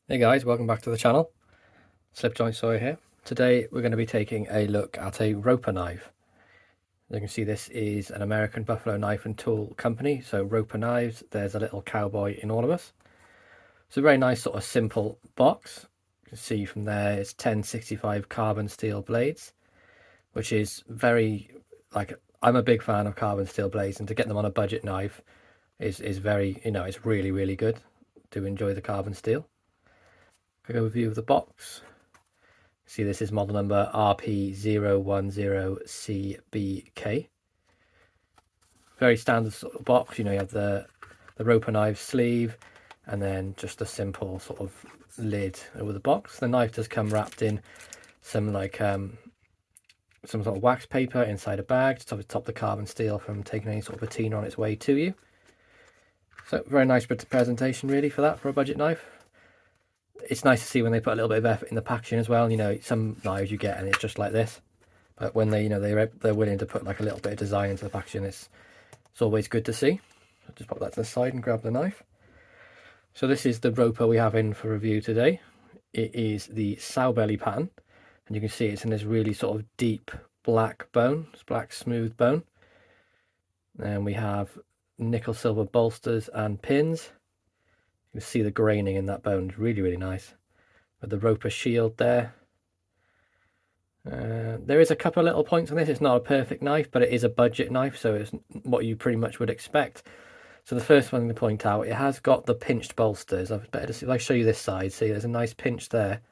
Hey guys, welcome back to the channel. SlipjointSawyer here. Today we're going to be taking a look at a Roper knife. As you can see, this is an American buffalo knife and tool company, so Roper Knives. There's a little cowboy in all of us. It's a very nice sort of simple box. You can see from there it's 1065 carbon steel blades, which is very, I'm a big fan of carbon steel blades, and to get them on a budget knife is very, it's really good. Do enjoy the carbon steel. Quick overview of the box. See, this is model number RP010CBK. Very standard sort of box. You have the Roper knife sleeve, and then just a simple sort of lid over the box. The knife does come wrapped in some some sort of wax paper inside a bag to stop the carbon steel from taking any sort of patina on its way to you. So very nice presentation really for a budget knife. It's nice to see when they put a little bit of effort in the packaging as well. Some knives you get and it's just like this, but when they're willing to put like a little bit of design into the packaging, it's always good to see. So just pop that to the side and grab the knife. So this is the Roper we have in for review today. It is the Sowbelly pattern, and you can see it's in this really sort of deep black bone, this black smooth bone. And we have nickel silver bolsters and pins. You can see the graining in that bone, really nice. With the Roper shield there. There is a couple of little points on this. It's not a perfect knife, but it is a budget knife, so it's what you pretty much would expect. So the first one to point out, it has got the pinched bolsters. I've better to see if I show you this side. See, there's a nice pinch there.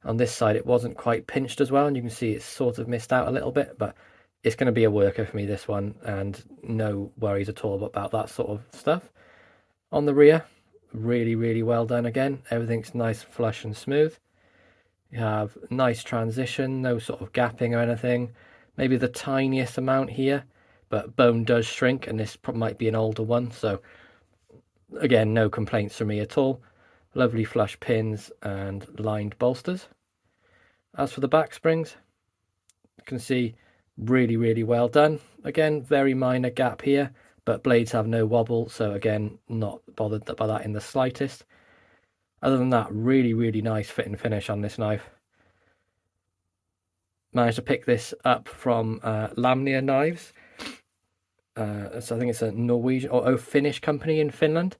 On this side, it wasn't quite pinched as well, and you can see it's sort of missed out a little bit, but it's going to be a worker for me, this one, and no worries at all about that sort of stuff. On the rear, really well done again. Everything's nice, flush and smooth. You have nice transition, no sort of gapping or anything. Maybe the tiniest amount here, but bone does shrink, and this might be an older one, so again, no complaints from me at all. Lovely flush pins and lined bolsters. As for the back springs, you can see really well done. Again, very minor gap here, but blades have no wobble, so again, not bothered by that in the slightest. Other than that, really nice fit and finish on this knife. Managed to pick this up from Lamnia Knives. So I think it's a Norwegian or Finnish company in Finland.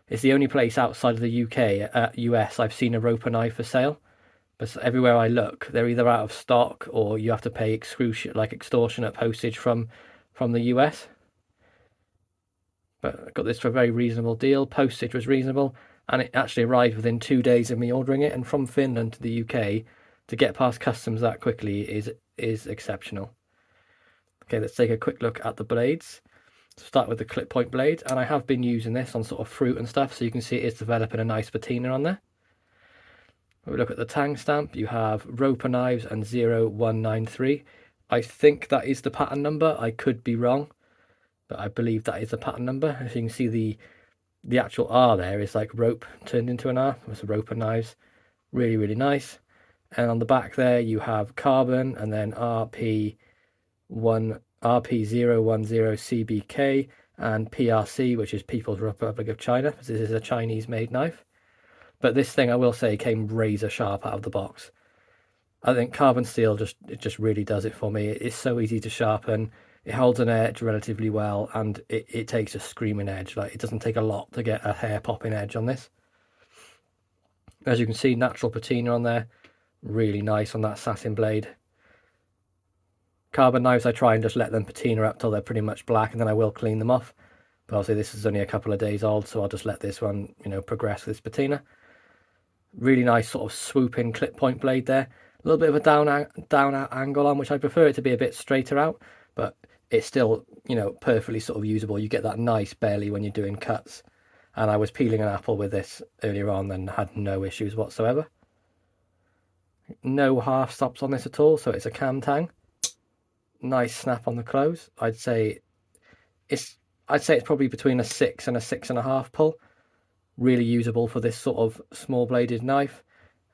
It's the only place outside of the UK, US, I've seen a Roper knife for sale. But everywhere I look, they're either out of stock or you have to pay extortionate postage from the US. But I got this for a very reasonable deal. Postage was reasonable, and it actually arrived within 2 days of me ordering it. And from Finland to the UK, to get past customs that quickly is exceptional. Okay, let's take a quick look at the blades. Start with the clip point blade, and I have been using this on sort of fruit and stuff, so you can see it is developing a nice patina on there. When we look at the tang stamp, you have Roper Knives and 0193. I think that is the pattern number. I could be wrong, but I believe that is the pattern number. As you can see, the actual R there is like rope turned into an R. It's a Roper Knives. Really nice. And on the back there, you have carbon, and then RP010CBK and PRC, which is People's Republic of China. This is a Chinese-made knife. But this thing, I will say, came razor sharp out of the box. I think carbon steel just really does it for me. It's so easy to sharpen. It holds an edge relatively well, and it takes a screaming edge. Like, it doesn't take a lot to get a hair popping edge on this. As you can see, natural patina on there. Really nice on that satin blade. Carbon knives, I try and just let them patina up till they're pretty much black, and then I will clean them off. But obviously this is only a couple of days old, so I'll just let this one, progress with its patina. Really nice sort of swooping clip point blade there. A little bit of a down out angle on, which I prefer it to be a bit straighter out, but it's still, perfectly sort of usable. You get that nice belly when you're doing cuts. And I was peeling an apple with this earlier on and had no issues whatsoever. No half stops on this at all, so it's a cam tang. Nice snap on the close. I'd say it's probably between a 6 and a 6.5 pull. Really usable for this sort of small bladed knife.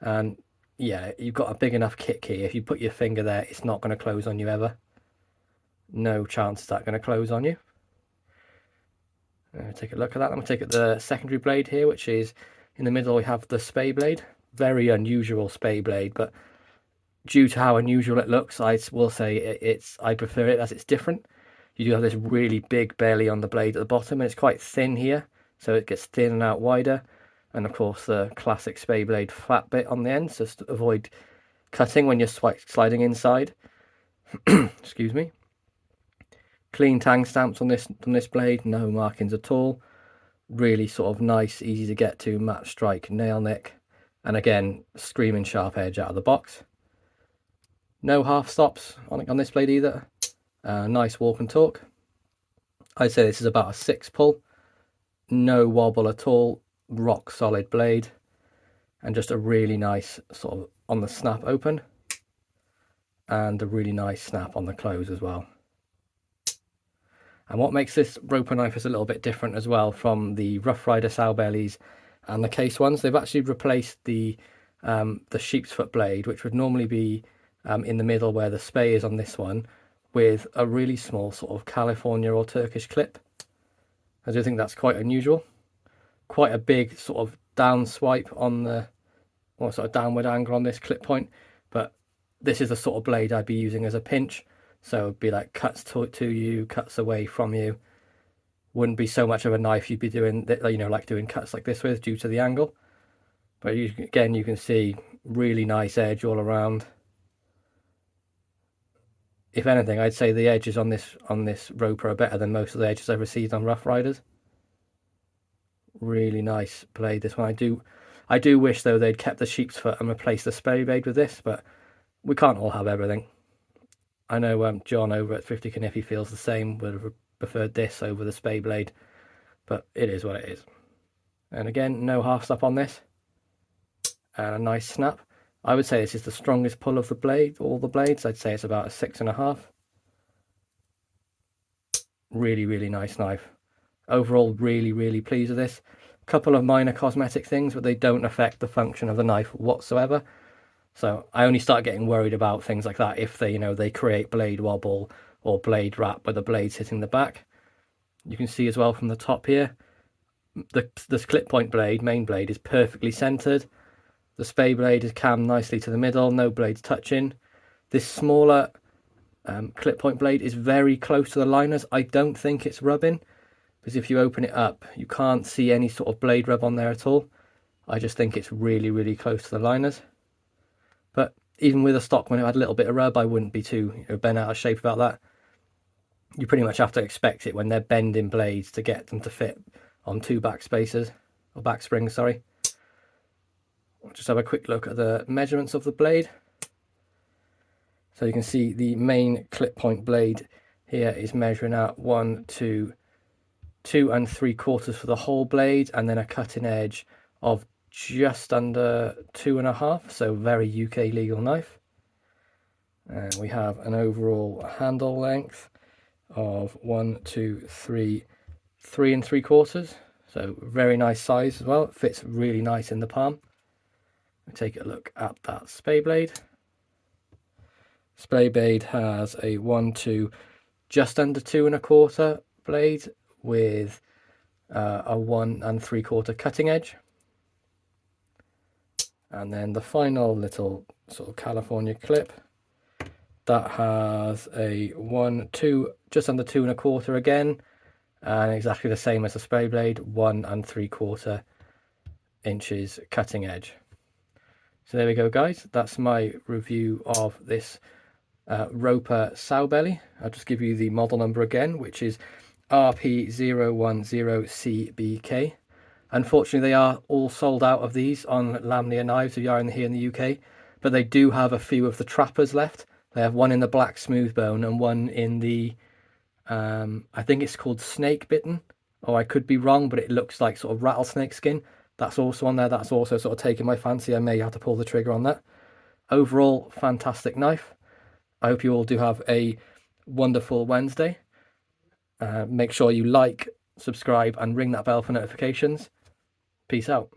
And yeah, you've got a big enough kick here. If you put your finger there, it's not going to close on you ever. No chance that's going to close on you. Take a look at that. I'm going to take the secondary blade here, which is In the middle we have the spay blade, very unusual spay blade, but due to how unusual it looks, I will say I prefer it as it's different. You do have this really big belly on the blade at the bottom, and it's quite thin here, so it gets thin and out wider. And of course the classic spay blade flat bit on the end, so to avoid cutting when you're sliding inside. Excuse me. Clean tang stamps on this blade, no markings at all. Really sort of nice, easy to get to, matte strike nail nick, and again screaming sharp edge out of the box. No half stops on this blade either. Nice walk and torque. I'd say this is about a 6 pull. No wobble at all, rock solid blade, and just a really nice sort of on the snap open, and a really nice snap on the close as well. And what makes this Roper knife is a little bit different as well from the Rough Rider Sowbellys and the case ones. They've actually replaced the sheep's foot blade, which would normally be in the middle where the spay is on this one, with a really small sort of California or Turkish clip. I do think that's quite unusual. Quite a big sort of down swipe on the, or sort of downward angle on this clip point, but this is the sort of blade I'd be using as a pinch. So it'd be like cuts to you, cuts away from you. Wouldn't be so much of a knife you'd be doing, you know, like doing cuts like this with, due to the angle. But again, you can see really nice edge all around. If anything, I'd say the edges on this Roper are better than most of the edges I've received on Rough Riders. Really nice blade, this one. I do wish though they'd kept the sheep's foot and replaced the spay blade with this, but we can't all have everything. I know John over at Thrifty Kniffy feels the same, would have preferred this over the spay blade, but it is what it is. And again, no half stop on this, and a nice snap. I would say this is the strongest pull of the blade, all the blades. I'd say it's about a 6.5. Really, really nice knife. Overall, really, really pleased with this. A couple of minor cosmetic things, but they don't affect the function of the knife whatsoever. So I only start getting worried about things like that if they create blade wobble or blade wrap where the blade's hitting the back. You can see as well from the top here, this clip point blade, main blade, is perfectly centered. The spay blade is cammed nicely to the middle, no blades touching. This smaller clip point blade is very close to the liners. I don't think it's rubbing, because if you open it up, you can't see any sort of blade rub on there at all. I just think it's really, really close to the liners. But even with a Stockman who had a little bit of rub, I wouldn't be too bent out of shape about that. You pretty much have to expect it when they're bending blades to get them to fit on 2 back spacers, or back springs, sorry. I'll just have a quick look at the measurements of the blade. So you can see the main clip point blade here is measuring out 1 to 2 3/4 for the whole blade, and then a cutting edge of just under 2.5, so very UK legal knife. And we have an overall handle length of 1 2 3 3 3/4, so very nice size as well. It fits really nice in the palm. We take a look at that spay blade. Spay blade has a 1 to just under 2 1/4 blade with a 1 3/4 cutting edge. And then the final little sort of California clip that has a 1 2 just under 2 1/4 again, and exactly the same as the spay blade, 1 3/4 inches cutting edge. So there we go, guys. That's my review of this Roper Sowbelly. I'll just give you the model number again, which is RP010CBK. Unfortunately, they are all sold out of these on Lamnia knives if you are here in the UK, but they do have a few of the trappers left. They have one in the black smooth bone and one in the, I think it's called snake bitten, or I could be wrong, but it looks like sort of rattlesnake skin. That's also on there. That's also sort of taking my fancy. I may have to pull the trigger on that. Overall, fantastic knife. I hope you all do have a wonderful Wednesday. Make sure you like, subscribe, and ring that bell for notifications. Peace out.